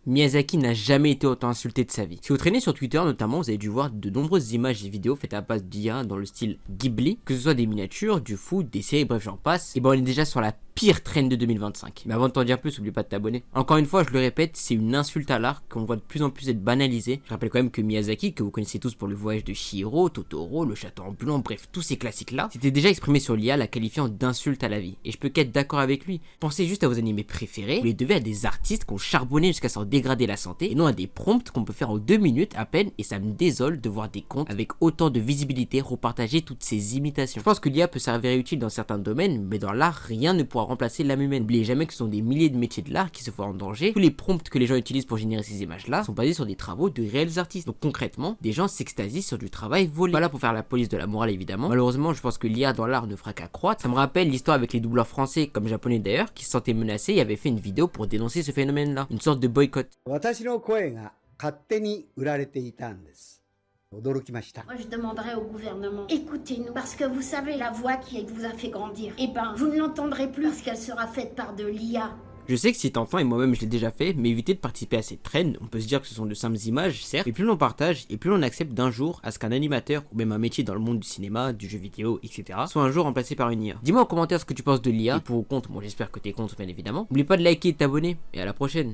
Miyazaki n'a jamais été autant insulté de sa vie. Si vous traînez sur Twitter notamment, vous avez dû voir de nombreuses images et vidéos faites à base d'IA dans le style Ghibli, que ce soit des miniatures, du foot, des séries, bref j'en passe, et bon on est déjà sur la pire trend de 2025. Mais avant de t'en dire plus, n'oublie pas de t'abonner. Encore une fois, je le répète, c'est une insulte à l'art qu'on voit de plus en plus être banalisée. Je rappelle quand même que Miyazaki, que vous connaissez tous pour le voyage de Chihiro, Totoro, le château ambulant, bref, tous ces classiques-là, s'était déjà exprimé sur l'IA, la qualifiant d'insulte à la vie. Et je peux qu'être d'accord avec lui. Pensez juste à vos animés préférés, vous les devez à des artistes qui ont charbonné jusqu'à s'en dégrader la santé, et non à des prompts qu'on peut faire en 2 minutes à peine, et ça me désole de voir des comptes avec autant de visibilité repartager toutes ces imitations. Je pense que l'IA peut s'avérer utile dans certains domaines, mais dans l'art, rien ne pourra remplacer l'âme humaine. N'oubliez jamais que ce sont des milliers de métiers de l'art qui se voient en danger. Tous les prompts que les gens utilisent pour générer ces images-là sont basés sur des travaux de réels artistes. Donc concrètement, des gens s'extasient sur du travail volé. Voilà pour faire la police de la morale évidemment. Malheureusement, je pense que l'IA dans l'art ne fera qu'accroître. Ça me rappelle l'histoire avec les doubleurs français, comme japonais d'ailleurs, qui se sentaient menacés et avaient fait une vidéo pour dénoncer ce phénomène-là. Une sorte de boycott. 私の声が勝手に売られていたんです。驚きました。 Moi, je demanderais au gouvernement, écoutez-nous, parce que vous savez, la voix qui vous a fait grandir, eh ben, vous ne l'entendrez plus parce qu'elle sera faite par de l'IA. Je sais que c'est tentant et moi-même je l'ai déjà fait, mais évitez de participer à ces trends. On peut se dire que ce sont de simples images, certes, mais plus l'on partage et plus l'on accepte d'un jour à ce qu'un animateur ou même un métier dans le monde du cinéma, du jeu vidéo, etc. soit un jour remplacé par une IA. Dis-moi en commentaire ce que tu penses de l'IA, et pour ou contre, moi j'espère que t'es contre bien évidemment. N'oublie pas de liker et de t'abonner, et à la prochaine.